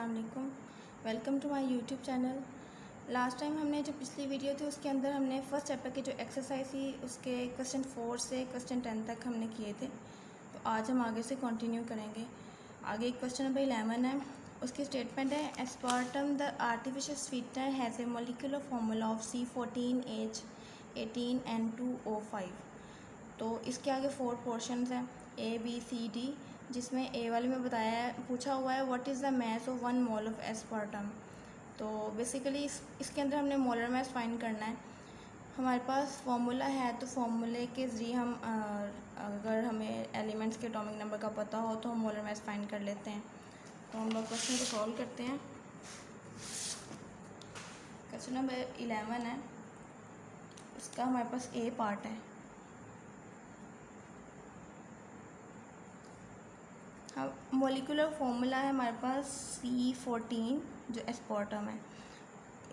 अस्सलाम वालेकुम, welcome to my YouTube channel. Last time हमने जो पिछली वीडियो थी उसके अंदर हमने फर्स्ट चैप्टर की जो एक्सरसाइज थी उसके क्वेश्चन 4 से क्वेश्चन 10 तक हमने किए थे। तो आज हम आगे से कंटिन्यू करेंगे। आगे क्वेश्चन नंबर 11 है, उसकी स्टेटमेंट है aspartame the artificial sweetener has a molecular formula of C14H18N2O5। तो इसके आगे 4 पोर्शंस हैं ABCD, जिसमें ए वाले में बताया है, पूछा हुआ है what is the mass of 1 mole of aspartame. तो बेसिकली इसके अंदर हमने मोलर मास फाइंड करना है। हमारे पास फार्मूला है तो फार्मूले के ज़रिए हम अगर हमें एलिमेंट्स के एटॉमिक नंबर का पता हो तो हम मोलर मास फाइंड कर लेते हैं। तो हम लोग क्वेश्चन को सॉल्व करते हैं। क्वेश्चन नंबर 11 है, उसका हमारे पास ए पार्ट है। हाँ, मोलिकुलर फार्मूला है हमारे पास C14 जो एस्पार्टम है,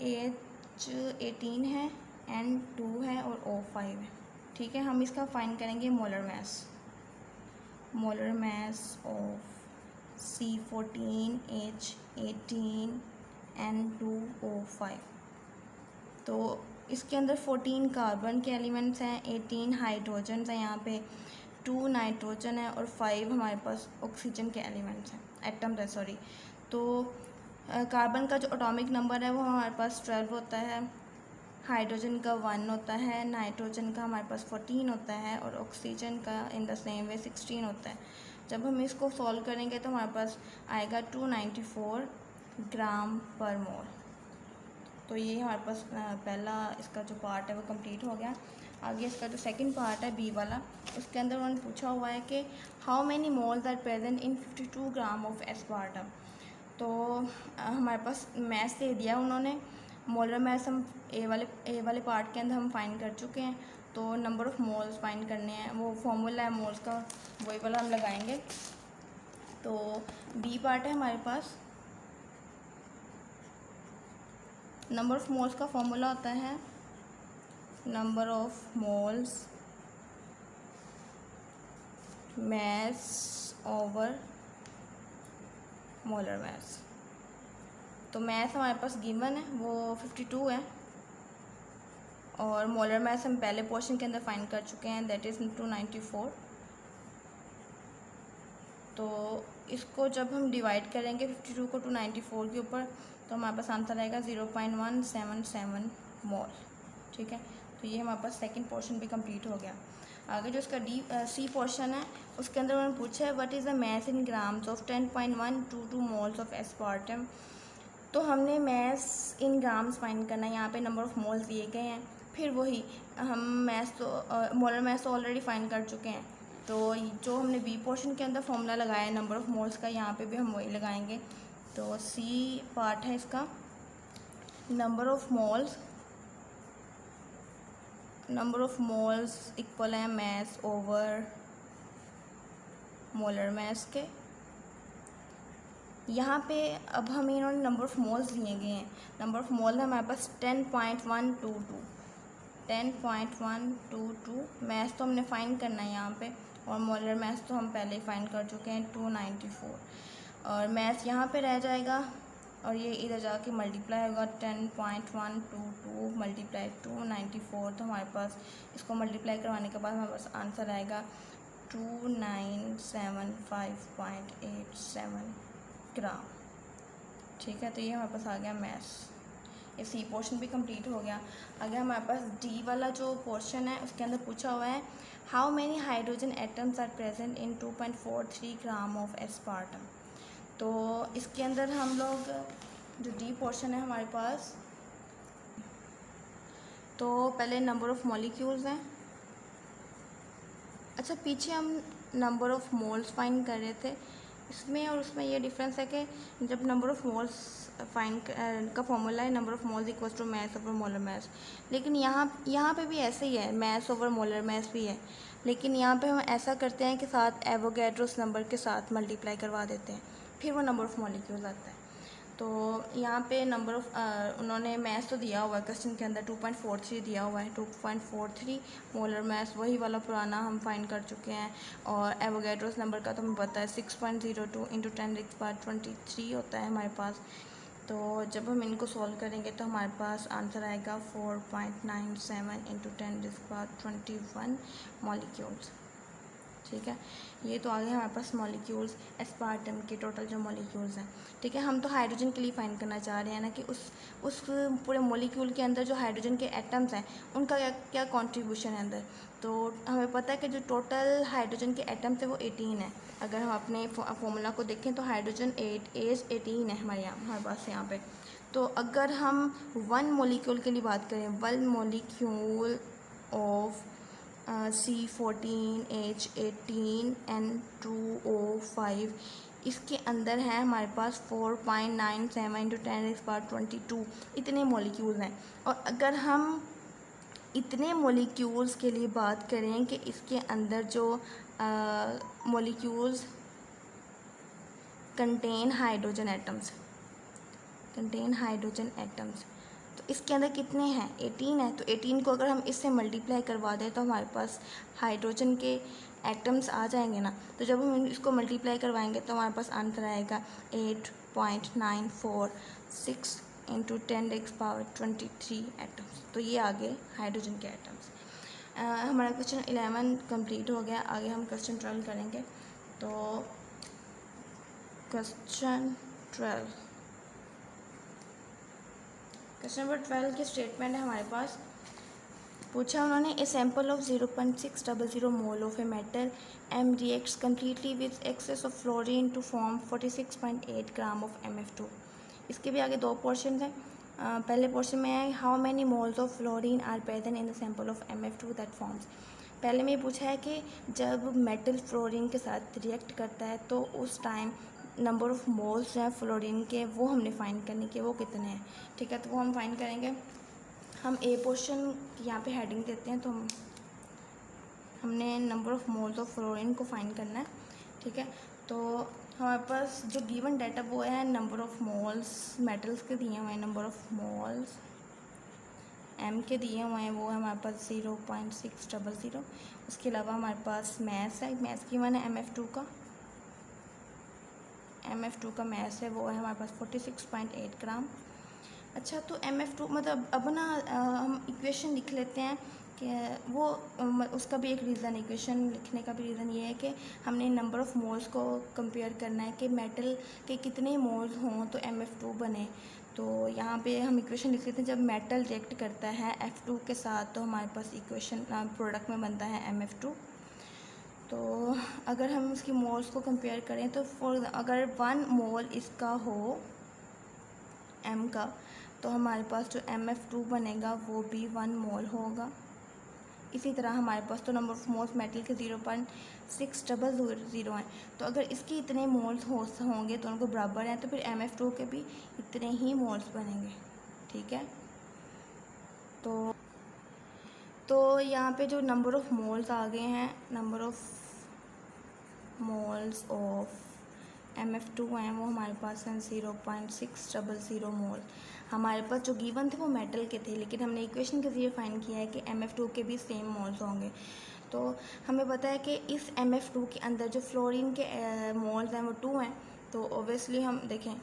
H18 है, N2 है और O5 है। ठीक है, हम इसका फाइंड करेंगे मोलर मास ऑफ C14H18N2O5। तो इसके अंदर 14 कार्बन के एलिमेंट्स हैं, 18 हाइड्रोजन हैं, यहाँ पे 2 नाइट्रोजन है और 5 हमारे पास ऑक्सीजन के एलिमेंट्स हैं, एटम्स है सॉरी। तो कार्बन का जो एटॉमिक नंबर है वो हमारे पास 12 होता है, हाइड्रोजन का 1 होता है, नाइट्रोजन का हमारे पास 14 होता है और ऑक्सीजन का इन द सेम वे 16 होता है। जब हम इसको सॉल्व करेंगे तो हमारे पास आएगा 294 ग्राम पर मोल। तो ये हमारे पास पहला इसका जो पार्ट है वो कंप्लीट हो गया। आगे इसका जो सेकंड पार्ट है बी वाला, उसके अंदर उन्होंने पूछा हुआ है कि how many moles are present in 52 gram of aspartame. तो हमारे पास मैथ दे दिया उन्होंने, मोलर मैथ हम ए वाले पार्ट के अंदर हम फाइंड कर चुके हैं। तो नंबर ऑफ़ मोल्स फाइंड करने हैं, वो फॉर्मूला है मोल्स का, वही वाला हम लगाएंगे। तो बी पार्ट है हमारे पास, नंबर ऑफ़ मोल्स का फॉर्मूला होता है number of moles mass over molar मास। तो मास हमारे पास गिवन है वो 52 है और मोलर मास हम पहले पोर्शन के अंदर फाइंड कर चुके हैं, दैट इज़ 294। तो इसको जब हम डिवाइड करेंगे 52 को 294 के ऊपर तो हमारे पास आंसर आएगा 0.177 मोल। ठीक है, तो ये हमारे पास सेकंड पोर्शन भी कंप्लीट हो गया। आगे जो इसका सी पोर्शन है उसके अंदर उन्होंने पूछा है what is the mass in grams of 10.122 moles of aspartame. तो हमने मास इन ग्राम्स फाइंड करना है, यहाँ पे नंबर ऑफ़ मोल्स दिए गए हैं। फिर वही हम मोलर मास तो ऑलरेडी फाइंड कर चुके हैं। तो जो हमने बी पोर्शन के अंदर फॉर्मूला लगाया है नंबर ऑफ़ मोल्स का, यहाँ पे भी हम वही लगाएंगे। तो सी पार्ट है इसका, नंबर ऑफ़ मोल्स इक्वल है मास ओवर मोलर मास के। यहाँ पे अब हमें इन्होंने नंबर ऑफ़ मोल्स दिए गए हैं, नंबर ऑफ़ मोल है हमारे पास 10.122 मैथ तो हमने फाइंड करना है यहाँ पे, और मोलर मैथ तो हम पहले ही फाइंड कर चुके हैं 294, और मैथ यहाँ पे रह जाएगा और ये इधर जाके मल्टीप्लाई होगा 10.122 मल्टीप्लाई 294। तो हमारे पास इसको मल्टीप्लाई करवाने के बाद हमारे पास आंसर आएगा 2975.87 ग्राम। ठीक है, तो ये हमारे पास आ गया मैथ्स, ये सी पोर्शन भी कंप्लीट हो गया। आगे हमारे पास डी वाला जो पोर्शन है उसके अंदर पूछा हुआ है how many hydrogen atoms are present in 2.43 gram of aspartame. तो इसके अंदर हम लोग जो डी पोर्शन है हमारे पास, तो पहले नंबर ऑफ़ मॉलिक्यूल्स हैं। अच्छा, पीछे हम नंबर ऑफ़ मोल्स फाइंड कर रहे थे, इसमें और उसमें ये डिफरेंस है कि जब नंबर ऑफ़ मोल्स फाइंड का फॉर्मूला है number of moles equals to mass over molar mass, लेकिन यहाँ पे भी ऐसे ही है, मास ओवर मोलर मास भी है, लेकिन यहाँ पे हम ऐसा करते हैं कि साथ एवोगैड्रोस नंबर के साथ मल्टीप्लाई करवा देते हैं, फिर वो नंबर ऑफ़ मॉलिक्यूल्स आता है। तो यहाँ पे नंबर ऑफ़ उन्होंने मैथ तो दिया हुआ है क्वेश्चन के अंदर 2.43 दिया हुआ है, 2.43 मोलर मैथ वही वाला पुराना हम फाइंड कर चुके हैं। और एवोगैड्रोस नंबर का तो हमें पता है 6.02 इंटू 10⁻23 होता है हमारे पास। तो जब हम इनको सॉल्व करेंगे तो हमारे पास आंसर आएगा 4.97 इंटू 10⁻21 मॉलिक्यूल्स। ठीक है, ये तो आगे हमारे पास मॉलिक्यूल्स एस्पार्टम के टोटल जो मॉलिक्यूल्स हैं। ठीक है, हम तो हाइड्रोजन के लिए फाइंड करना चाह रहे हैं ना कि उस पूरे मॉलिक्यूल के अंदर जो हाइड्रोजन के एटम्स हैं उनका क्या क्या कॉन्ट्रीब्यूशन है अंदर। तो हमें पता है कि जो टोटल हाइड्रोजन के एटम्स है वो 18 है। अगर हम अपने फॉर्मूला को देखें तो हाइड्रोजन 18 है हमारे पास यहाँ पे। तो अगर हम वन मॉलिक्यूल के लिए बात करें, वन मॉलिक्यूल ऑफ C14H18N2O5, इसके अंदर है हमारे पास 4.97 इंटू 10⁻22 इतने मॉलिक्यूल्स हैं। और अगर हम इतने मॉलिक्यूल्स के लिए बात करें कि इसके अंदर जो मॉलिक्यूल्स कंटेन हाइड्रोजन एटम्स, तो इसके अंदर कितने हैं, 18 है। तो 18 को अगर हम इससे मल्टीप्लाई करवा दें तो हमारे पास हाइड्रोजन के एटम्स आ जाएंगे ना। तो जब हम इसको मल्टीप्लाई करवाएंगे तो हमारे पास आंसर आएगा 8.946 इंटू 10⁻23 एटम्स। तो ये आगे हाइड्रोजन के एटम्स। हमारा क्वेश्चन 11 कंप्लीट हो गया। आगे हम क्वेश्चन 12 करेंगे। तो क्वेश्चन नंबर 12 की स्टेटमेंट है हमारे पास। पूछा उन्होंने, a sample of 0.600 mole of a metal M reacts completely with excess of fluorine to form 46.8 gram of MF2। इसके भी आगे दो पोर्शन हैं। पहले पोर्शन में है how many moles of fluorine are present in the sample of MF2 that forms. पहले में ये पूछा है कि जब मेटल फ्लोरीन के साथ रिएक्ट करता है तो उस टाइम नंबर ऑफ़ मोल्स जो है फ्लोरीन के वो हमने फाइंड करने के, वो कितने हैं। ठीक है, तो वो हम फाइंड करेंगे। हम ए पोर्शन यहाँ पे हेडिंग देते हैं। तो हमने number of moles of fluorine को फाइंड करना है। ठीक है, तो हमारे पास जो गिवन डाटा वो है नंबर ऑफ़ मोल्स मेटल्स के दिए हुए हैं, नंबर ऑफ़ मोल्स M के दिए हुए हैं, वो है हमारे पास 0.600। उसके अलावा हमारे पास मैथ्स है, मैथ्स की वन है MF2 का मैथ्स है, वो है हमारे पास 46.8 ग्राम। अच्छा, तो MF2 मतलब अब ना हम इक्वेशन लिख लेते हैं कि वो उसका भी एक रीज़न, इक्वेशन लिखने का भी रीज़न ये है कि हमने नंबर ऑफ़ मोल्स को कंपेयर करना है कि मेटल के कितने मोल्स हों तो MF2 बने। तो यहाँ पे हम इक्वेशन लिख लेते हैं, जब मेटल रिएक्ट करता है F2 के साथ तो हमारे पास इक्वेशन प्रोडक्ट में बनता है MF2। तो अगर हम इसकी मोल्स को कंपेयर करें तो अगर 1 मोल इसका हो M का, तो हमारे पास जो MF2 बनेगा वो भी 1 मोल होगा। इसी तरह हमारे पास तो नंबर ऑफ़ मोल्स मेटल के 0.600 हैं। तो अगर इसके इतने मोल्स होंगे तो उनको बराबर हैं, तो फिर MF2 के भी इतने ही मोल्स बनेंगे। ठीक है, तो यहाँ पे जो नंबर ऑफ़ मोल्स आ गए हैं, number of moles of MF2 हैं वो हमारे पास हैं 0.600 मोल। हमारे पास जो गिवन थे वो मेटल के थे, लेकिन हमने इक्वेशन के ज़रिए फाइंड किया है कि MF2 के भी सेम मोल्स होंगे। तो हमें पता है कि इस MF2 के अंदर जो फ्लोरीन के मोल्स हैं वो 2 हैं। तो ओबियसली हम देखें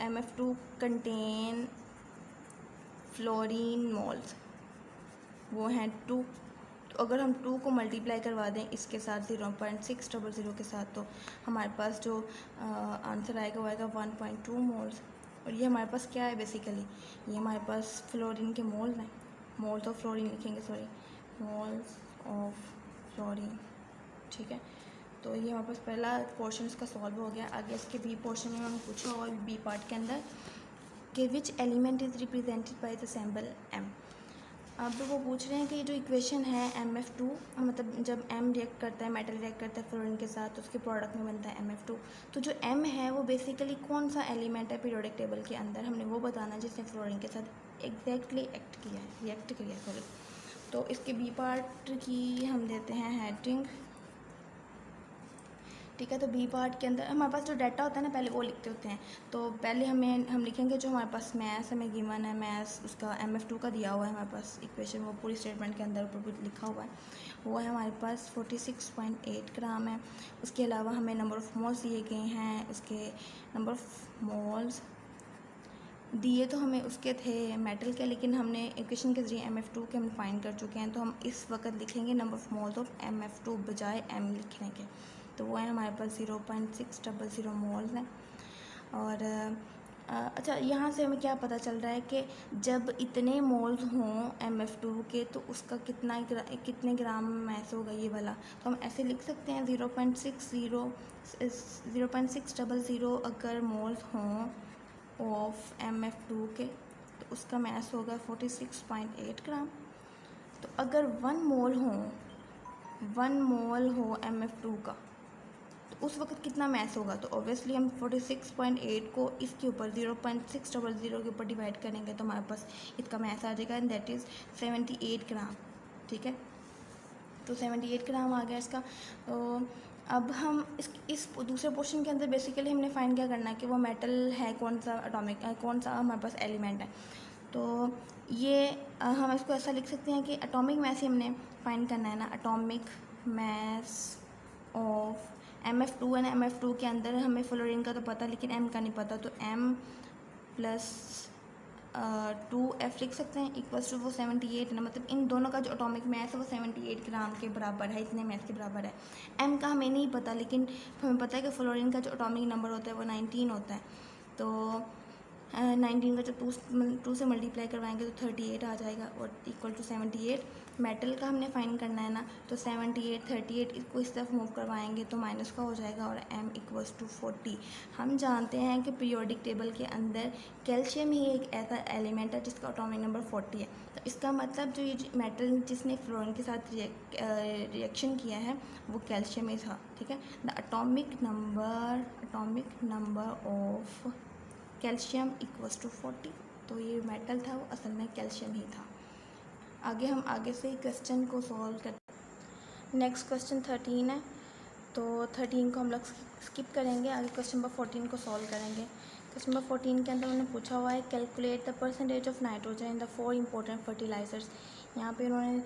MF2 कंटेन फ्लोरीन मोल्स वो हैं 2। तो अगर हम 2 को मल्टीप्लाई करवा दें इसके साथ 0.600 के साथ, तो हमारे पास जो आंसर आएगा वो आएगा 1.2 मोल्स। और ये हमारे पास क्या है, बेसिकली ये हमारे पास फ्लोरीन के मोल्स हैं। मोल्स ऑफ फ्लोरीन लिखेंगे, मोल्स ऑफ फ्लोरीन। ठीक है, तो ये हमारे पास पहला पोर्शन इसका सॉल्व हो गया। आगे इसके बी पोर्शन में हमें पूछा और बी पार्ट के अंदर कि which element is represented by the symbol M। अब वो पूछ रहे हैं कि जो इक्वेशन है MF2, मतलब जब M रिएक्ट करता है, मेटल रिएक्ट करता है फ्लोरीन के साथ, तो उसके प्रोडक्ट में बनता है MF2। तो जो M है वो बेसिकली कौन सा एलिमेंट है पीरियोडिक टेबल के अंदर, हमने वो बताना जिसने फ्लोरीन के साथ एग्जैक्टली रिएक्ट किया है। तो इसके बी पार्ट की हम देते हैं हेडिंग ठीक है। तो बी पार्ट के अंदर हमारे पास जो डाटा होता है ना पहले वो लिखते होते हैं। तो पहले हम लिखेंगे जो हमारे पास मैथ्स हमें गिवन है, मैथ्स उसका MF2 का दिया हुआ है हमारे पास इक्वेशन, वो पूरी स्टेटमेंट के अंदर ऊपर भी लिखा हुआ है, वो है हमारे पास 46.8 ग्राम है। उसके अलावा हमें नंबर ऑफ़ मोल्स दिए गए हैं, उसके नंबर ऑफ़ मोल्स दिए तो हमें उसके थे मेटल के, लेकिन हमने इक्वेशन के ज़रिए MF2 के हम फाइंड कर चुके हैं, तो हम इस वक्त लिखेंगे number of moles of MF2 बजाय M लिखने के। तो वो है हमारे पास 0.600 मोल्स हैं। और अच्छा, यहाँ से हमें क्या पता चल रहा है कि जब इतने मोल्स हों MF2 के तो उसका कितने ग्राम मैस होगा ये वाला। तो हम ऐसे लिख सकते हैं 0.600 अगर मोल्स हों ऑफ MF2 के तो उसका मैस होगा 46.8 ग्राम। तो अगर 1 मोल हो MF2 का तो उस वक्त कितना मैस होगा। तो ऑब्वियसली हम 46.8 को इसके ऊपर 0.600 के ऊपर डिवाइड करेंगे तो हमारे पास इसका मैस आ जाएगा, एंड दैट इज़ 78 ग्राम। ठीक है, तो 78 ग्राम आ गया इसका। तो अब हम इस दूसरे पोर्शन के अंदर बेसिकली हमने फाइंड क्या करना है कि वो मेटल है कौन सा, एटॉमिक कौन सा हमारे पास एलिमेंट है। तो ये हम इसको ऐसा लिख सकते हैं कि एटॉमिक मैस ही हमने फाइंड करना है ना, एटॉमिक मैस ऑफ MF2 है ना। MF2 के अंदर हमें फ्लोरीन का तो पता लेकिन M का नहीं पता, तो M प्लस 2F लिख सकते हैं इक्वल्स टू वो 78 ना, मतलब इन दोनों का जो एटॉमिक मैस है वो 78 ग्राम के बराबर है, इतने मैस के बराबर है। M का हमें नहीं पता लेकिन हमें पता है कि फ्लोरीन का जो एटॉमिक नंबर होता है वो 19 होता है। तो 19 का जब 2 से मल्टीप्लाई करवाएंगे तो 38 आ जाएगा और इक्वल टू 78। मेटल का हमने फाइंड करना है ना, तो 78 38 इसको इस तरफ मूव करवाएंगे तो माइनस का हो जाएगा और M इक्वल्स टू 40। हम जानते हैं कि पीरियोडिक टेबल के अंदर कैल्शियम ही एक ऐसा एलिमेंट है जिसका एटॉमिक नंबर 40 है। तो इसका मतलब जो ये मेटल जिसने फ्लोरीन के साथ रिएक्शन किया है वो कैल्शियम ही था। ठीक है, the atomic number of calcium equals to 40। तो ये मेटल था वो असल में कैल्शियम ही था। आगे से क्वेश्चन को सॉल्व कर, नेक्स्ट क्वेश्चन 13 है, तो 13 को हम लोग स्किप करेंगे, आगे क्वेश्चन नंबर 14 को सॉल्व करेंगे। क्वेश्चन नंबर 14 के अंदर उन्होंने पूछा हुआ है calculate the percentage of nitrogen in the 4 important fertilisers. यहाँ पे उन्होंने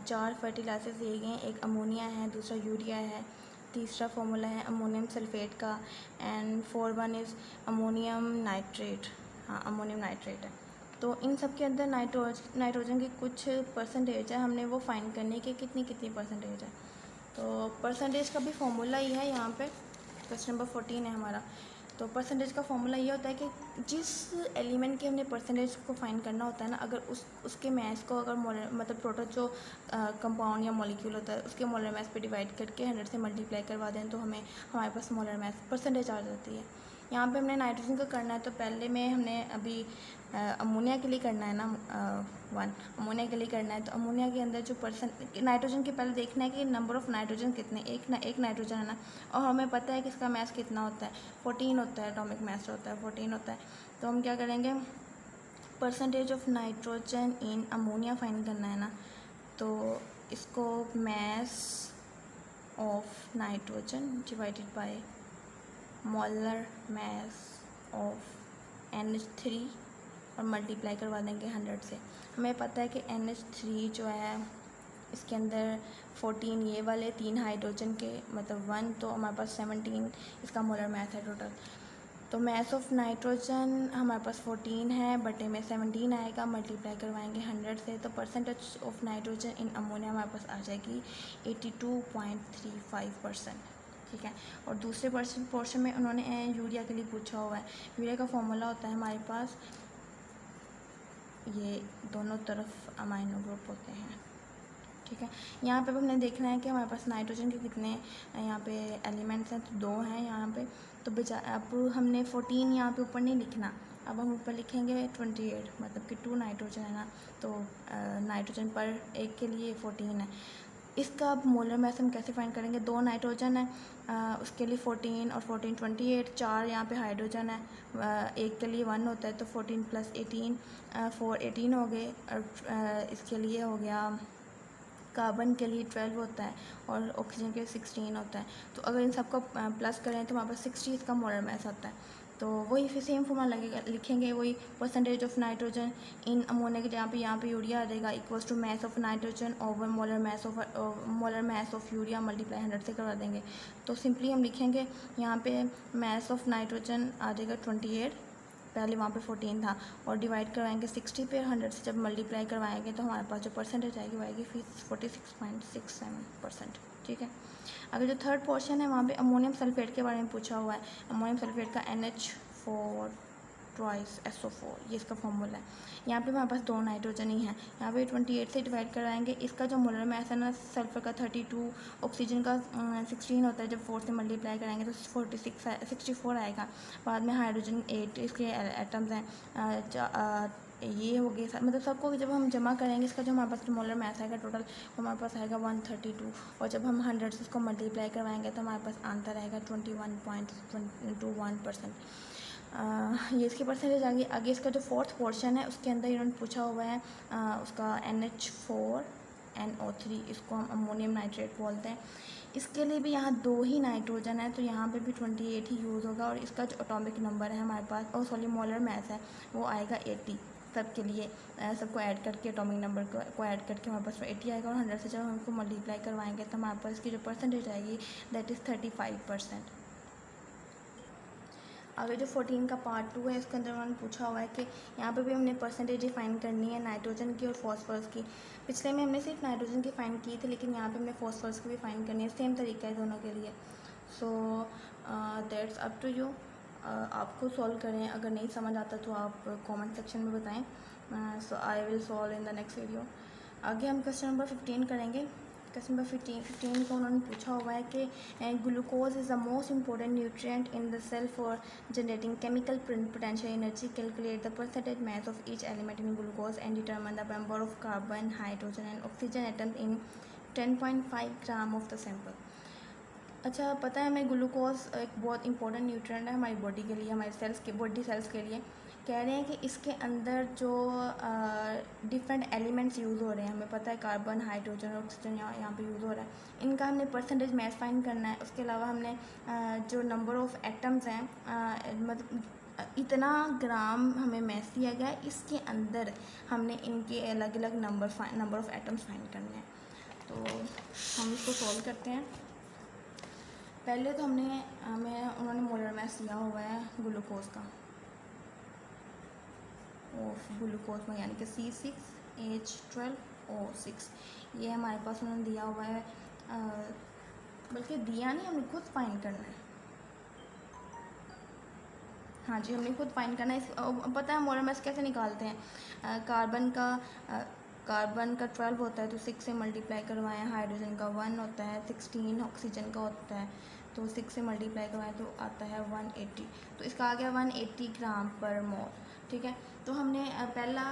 4 फर्टिलाइज़र्स दिए गए हैं, एक अमोनिया है, दूसरा यूरिया है, तीसरा फार्मूला है अमोनियम सल्फेट का, एंड 4 इज़ अमोनियम नाइट्रेट। हाँ, अमोनियम नाइट्रेट है। तो इन सब के अंदर नाइट्रोजन की कुछ परसेंटेज है, हमने वो फाइंड करने की कितनी परसेंटेज है। तो परसेंटेज का भी फॉर्मूला ही है यहाँ पे, क्वेश्चन नंबर 14 है हमारा। तो परसेंटेज का फॉर्मूला ये होता है कि जिस एलिमेंट के हमने परसेंटेज को फाइंड करना होता है ना, अगर उसके मैस को अगर मतलब टोटल जो कंपाउंड या मॉलिक्यूल होता है उसके मोलर मैस पे डिवाइड करके 100 से मल्टीप्लाई करवा दें तो हमारे पास मोलर मैस परसेंटेज आ जाती है। यहाँ पे हमने नाइट्रोजन का करना है, तो पहले में हमने अभी अमोनिया के लिए करना है ना, 1 अमोनिया के लिए करना है। तो अमोनिया के अंदर जो नाइट्रोजन के पहले देखना है कि नंबर ऑफ़ नाइट्रोजन कितने, एक नाइट्रोजन है ना, और हमें पता है कि इसका मैस कितना होता है, 14 होता है, एटॉमिक मैस होता है 14 होता है। तो हम क्या करेंगे, percentage of nitrogen in ammonia find करना है ना, तो इसको mass of nitrogen divided by molar mass of NH3 और मल्टीप्लाई करवा देंगे 100 से। हमें पता है कि NH3 जो है इसके अंदर 14 ये वाले 3 हाइड्रोजन के मतलब 1, तो हमारे पास 17 इसका मोलर मैस है टोटल। तो मैस ऑफ नाइट्रोजन हमारे पास 14 है, बटे में 17 आएगा, मल्टीप्लाई करवाएंगे 100 से, तो percentage of nitrogen in ammonia हमारे पास आ जाएगी 82.35%। ठीक है, और दूसरे पोर्शन में उन्होंने यूरिया के लिए पूछा हुआ है। यूरिया का फॉर्मूला होता है हमारे पास, ये दोनों तरफ अमाइनो ग्रुप होते हैं। ठीक है, यहाँ पे हमने देखना है कि हमारे पास नाइट्रोजन के कितने यहाँ पे एलिमेंट्स हैं, तो 2 हैं यहाँ पे। तो अब हमने 14 यहाँ पे ऊपर नहीं लिखना, अब हम ऊपर लिखेंगे 28, मतलब कि 2 नाइट्रोजन है ना, तो नाइट्रोजन पर एक के लिए 14 है। इसका अब मोलर मैस हम कैसे फाइंड करेंगे, 2 नाइट्रोजन है, उसके लिए 14 और 14 28, 4 यहाँ पे हाइड्रोजन है, एक के लिए 1 होता है, तो 14 + 18 4 18 हो गए, और इसके लिए हो गया कार्बन के लिए 12 होता है और ऑक्सीजन के लिए 16 होता है। तो अगर इन सबको प्लस करें तो हमारे पास 60 इसका मोलर मास आता है। तो वही फिर सेम फॉर्मूला लगेगा, लिखेंगे वही percentage of nitrogen in ammonia के यहाँ पे यूरिया आ जाएगा equals to mass of nitrogen over molar mass of urea multiply 100 से करवा देंगे। तो सिंपली हम लिखेंगे यहाँ पे मास ऑफ नाइट्रोजन आ जाएगा 28, पहले वहाँ पे 14 था, और डिवाइड करवाएंगे 60 पे, 100 से जब मल्टीप्लाई करवाएंगे तो हमारे पास जो परसेंटेज आएगी वो आएगी फिर 46.67%। ठीक है। अगर जो थर्ड पोर्शन है वहाँ पे अमोनियम सल्फेट के बारे में पूछा हुआ है। अमोनियम सल्फेट का NH4 ट्वाइस SO4 ये इसका फॉर्मूला है। यहाँ पे हमारे पास 2 नाइट्रोजन ही है। यहाँ पे 28 से डिवाइड करवाएंगे। इसका जो मोलर मास है ना सल्फर का 32, ऑक्सीजन का 16 होता है, जब 4 से मल्टीप्लाई कराएंगे तो 64 आएगा। बाद में हाइड्रोजन 8 इसके एटम्स हैं। ये हो गए मतलब सबको जब हम जमा करेंगे इसका जो हमारे पास मोलर मास आएगा टोटल हमारे पास आएगा 132, और जब हम 100 से इसको मल्टीप्लाई करवाएंगे तो हमारे पास आंसर आएगा 21.21%। ये इसकी परसेंटेज आगे आगे इसका जो फोर्थ पोर्शन है उसके अंदर इन्होंने पूछा हुआ है उसका NH4NO3, इसको हम अमोनियम नाइट्रेट बोलते हैं। इसके लिए भी यहाँ 2 ही नाइट्रोजन है तो यहाँ पे भी 28 ही यूज़ होगा, और इसका जो एटॉमिक नंबर है हमारे पास और सॉरी मोलर मास है वो आएगा 80 सब के लिए। सबको ऐड करके एटॉमिक नंबर को ऐड करके हमारे पास 80 आएगा, और 100 से जब हमको मल्टीप्लाई करवाएंगे तो हमारे पास इसकी जो परसेंटेज आएगी दैट इज़ 35%। अगर जो 14 का पार्ट 2 है उसके अंदर उन्होंने पूछा हुआ है कि यहाँ पे भी हमने परसेंटेज फाइंड करनी है नाइट्रोजन की और फॉस्फोरस की। पिछले में हमने सिर्फ नाइट्रोजन की फाइंड की थी, लेकिन यहाँ पे हमने फॉस्फोरस की भी फाइंड करनी है। सेम तरीका है दोनों के लिए। So that's up to you, आप खुद सॉल्व करें। अगर नहीं समझ आता तो आप कमेंट सेक्शन में बताएं। So I will solve in the next video. आगे हम क्वेश्चन नंबर 15 करेंगे। क्वेश्चन नंबर 15 को उन्होंने पूछा हुआ है कि glucose is the most important nutrient in the cell for generating chemical potential energy. Calculate the percentage mass of each element in glucose and determine the number of carbon, hydrogen and oxygen atoms in 10.5 gram of the sample. अच्छा, पता है हमें glucose एक बहुत important nutrient है हमारी body के लिए, हमारे सेल्स के बॉडी सेल्स के लिए। कह रहे हैं कि इसके अंदर जो डिफरेंट एलिमेंट्स यूज़ हो रहे हैं, हमें पता है कार्बन, हाइड्रोजन और ऑक्सीजन यहाँ पे यूज़ हो रहा है, इनका हमने परसेंटेज मास फाइंड करना है। उसके अलावा हमने जो नंबर ऑफ़ एटम्स हैं मतलब इतना ग्राम हमें मास दिया गया है, इसके अंदर हमने इनके अलग अलग नंबर ऑफ़ एटम्स फाइंड करने हैं। तो हम इसको सॉल्व करते हैं। पहले तो हमें उन्होंने मोलर मास दिया हुआ है ग्लूकोज का, ऑफ ग्लूकोज में यानी कि C6H12O6, ये हमारे पास उन्होंने दिया हुआ है। बल्कि दिया नहीं, हमने खुद फाइंड करना है। हाँ जी, हमने खुद फाइंड करना है। पता है मोलर मास कैसे निकालते हैं? कार्बन का 12 होता है तो 6 से मल्टीप्लाई करवाएं, हाइड्रोजन का 1 होता है, 16 ऑक्सीजन का होता है तो 6 से मल्टीप्लाई करवाएं तो आता है 180। तो इसका आ गया 180 ग्राम पर मोल। ठीक है, तो हमने पहला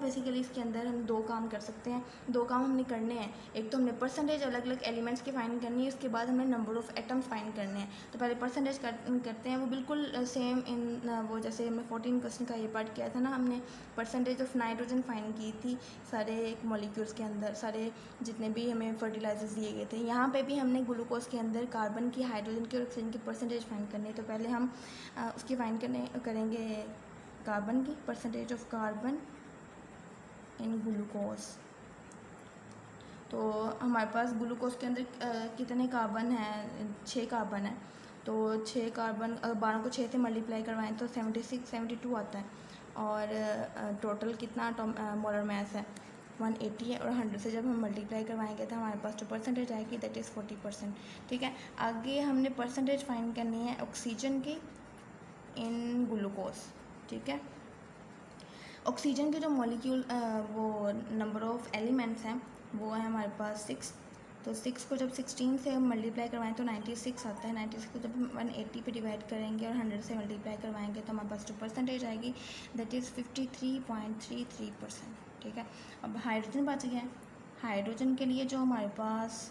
बेसिकली इसके अंदर हम 2 काम कर सकते हैं। 2 काम हमने करने हैं। एक तो हमने परसेंटेज अलग अलग एलिमेंट्स की फाइंड करनी है, उसके बाद हमें नंबर ऑफ़ एटम्स फाइंड करने हैं। तो पहले परसेंटेज करते हैं, वो बिल्कुल सेम इन वो जैसे हमने 14 क्वेश्चन का ये पार्ट किया था ना, हमने परसेंटेज ऑफ नाइट्रोजन फाइंड की थी सारे मॉलिक्यूल्स के अंदर, सारे जितने भी हमें फर्टिलाइजर्स दिए गए थे। यहाँ पे भी हमने ग्लूकोज के अंदर कार्बन की, हाइड्रोजन की और ऑक्सीजन की परसेंटेज फाइंड करनी है। तो पहले हम उसकी फाइंड करेंगे कार्बन की, percentage of carbon in glucose. तो हमारे पास ग्लूकोज के अंदर कितने कार्बन हैं? 6 कार्बन है। तो 6 कार्बन 12 को 6 से मल्टीप्लाई करवाएं तो 72 आता है। और टोटल कितना मोलर मास है? 180 है, और 100 से जब हम मल्टीप्लाई करवाएंगे तो हमारे पास जो परसेंटेज आएगी दैट इज़ 40%। ठीक है, आगे हमने परसेंटेज फाइंड करनी है ऑक्सीजन की इन ग्लूकोज। ठीक है, ऑक्सीजन के जो मॉलिक्यूल वो नंबर ऑफ़ एलिमेंट्स हैं वो है हमारे पास 6। तो 6 को जब 16 से हम मल्टीप्लाई करवाएं तो 96 आता है। 96 को जब 180 पे डिवाइड करेंगे और 100 से मल्टीप्लाई करवाएंगे तो हमारे पास जो परसेंटेज आएगी दैट इज़ 53.33%। ठीक है, अब हाइड्रोजन बच गया है। हाइड्रोजन के लिए जो हमारे पास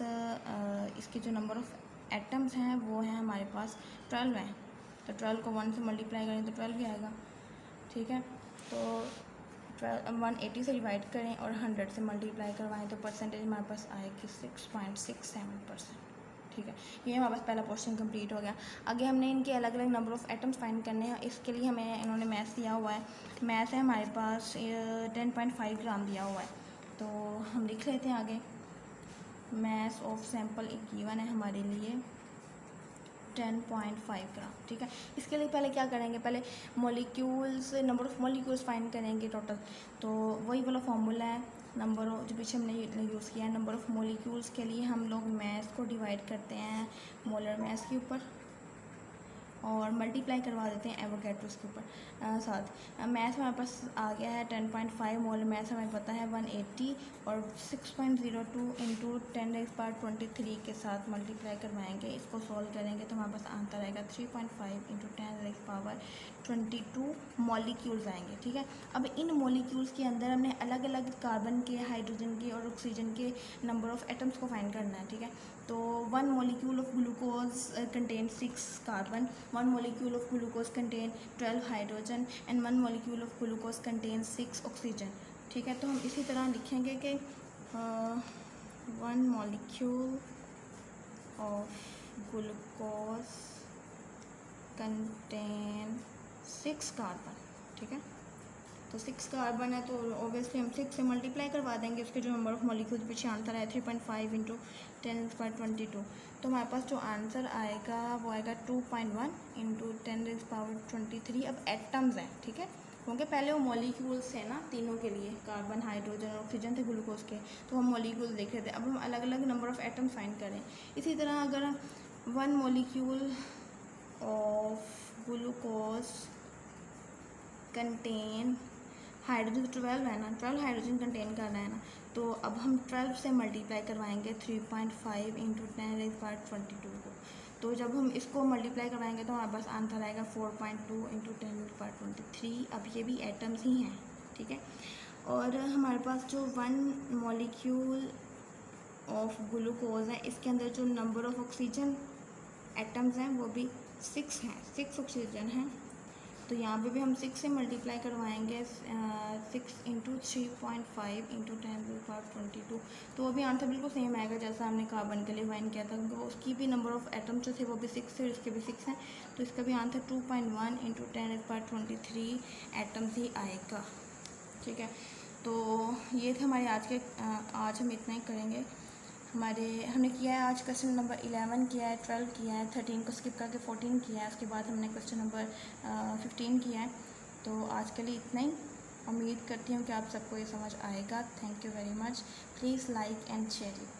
इसके जो नंबर ऑफ़ एटम्स हैं वो हैं हमारे पास 12 हैं। तो 12 को 1 से मल्टीप्लाई करें तो 12 भी आएगा। ठीक है, तो 180 से डिवाइड करें और 100 से मल्टीप्लाई करवाएं तो परसेंटेज हमारे पास आएगी 6.67%। ठीक है, ये हमारे पास पहला पोर्शन कंप्लीट हो गया। आगे हमने इनके अलग अलग नंबर ऑफ़ एटम्स फाइंड करने हैं। इसके लिए हमें इन्होंने मैथ दिया हुआ है। मैथ है हमारे पास 10.5 ग्राम दिया हुआ है, तो हम लिख लेते हैं आगे। मैथ ऑफ सैम्पल एक गिवन है हमारे लिए 10.5 ग्राम। ठीक है, इसके लिए पहले क्या करेंगे, पहले molecules, number of molecules find करेंगे टोटल। तो वही वाला फार्मूला है, नंबर ऑफ जो पीछे हमने यूज़ किया है, नंबर ऑफ़ मॉलिक्यूल्स के लिए हम लोग मैथ को डिवाइड करते हैं मोलर मैथ के ऊपर और मल्टीप्लाई करवा देते हैं एवोगैड्रोस के ऊपर साथ। मैथ हमारे पास आ गया है 10.5, मोलर मैथ हमें पता है 180 और 6.02 इंटू 10⁻23 के साथ मल्टीप्लाई करवाएंगे। इसको सॉल्व करेंगे तो हमारे पास आंसर आएगा 3.5 इंटू 10⁻22 मॉलिक्यूल्स आएंगे। ठीक है, अब इन मॉलिक्यूल्स के अंदर हमने अलग अलग कार्बन के, हाइड्रोजन के और ऑक्सीजन के नंबर ऑफ़ एटम्स को फाइंड करना है। ठीक है, तो 1 molecule of glucose contains 6 carbon, 1 molecule of glucose contain 12 hydrogen and 1 molecule of glucose contains 6 oxygen। ठीक है, तो हम इसी तरह लिखेंगे कि 1 molecule of glucose contain 6 carbon। ठीक है, तो 6 कार्बन है तो ऑब्वियसली हम 6 से मल्टीप्लाई करवा देंगे। उसके जो नंबर ऑफ़ मॉलिक्यूल्स पीछे आंसर है 3.5 इंटू 10⁻22, तो हमारे पास जो आंसर आएगा वो आएगा 2.1 इंटू 10⁻23। अब एटम्स हैं, ठीक है, क्योंकि पहले वो मॉलिक्यूल्स थे ना तीनों के लिए, कार्बन, हाइड्रोजन और ऑक्सीजन थे ग्लूकोज के, तो हम मॉलिक्यूल्स देख रहे थे। अब हम अलग अलग नंबर ऑफ़ एटम्स फाइंड करें। इसी तरह अगर 1 molecule of glucose contain hydrogen 12 है ना, 12 हाइड्रोजन कंटेन करना है ना, तो अब हम 12 से मल्टीप्लाई करवाएंगे 3.5 इंटू 10⁻22 को। तो जब हम इसको मल्टीप्लाई करवाएंगे तो हमारे पास आंसर आएगा 4.2 इंटू 10⁻23। अब ये भी एटम्स ही हैं। ठीक है, और हमारे पास जो 1 molecule ऑफ ग्लूकोज है, इसके अंदर जो नंबर ऑफ़ ऑक्सीजन एटम्स हैं वो भी 6 हैं, 6 ऑक्सीजन हैं। तो यहाँ पे भी हम 6 से मल्टीप्लाई करवाएंगे 6 इंटू 3.5 इंटू 10⁻22, तो वो भी आंसर बिल्कुल सेम आएगा जैसा हमने कार्बन के लिए फाइंड किया था, क्योंकि उसकी भी नंबर ऑफ़ एटम्स जो थे वो भी 6 थे, इसके भी 6 हैं, तो इसका भी आंसर 2.1 इंटू 10⁻23 एटम्स ही आएगा। ठीक है, तो ये थे हमारे आज हम इतना ही करेंगे। हमने किया है आज क्वेश्चन नंबर 11 किया है, 12 किया है, 13 को स्किप करके 14 किया है, उसके बाद हमने क्वेश्चन नंबर 15 किया है। तो आज के लिए इतना ही। उम्मीद करती हूँ कि आप सबको ये समझ आएगा। Thank you very much. Please like and share it.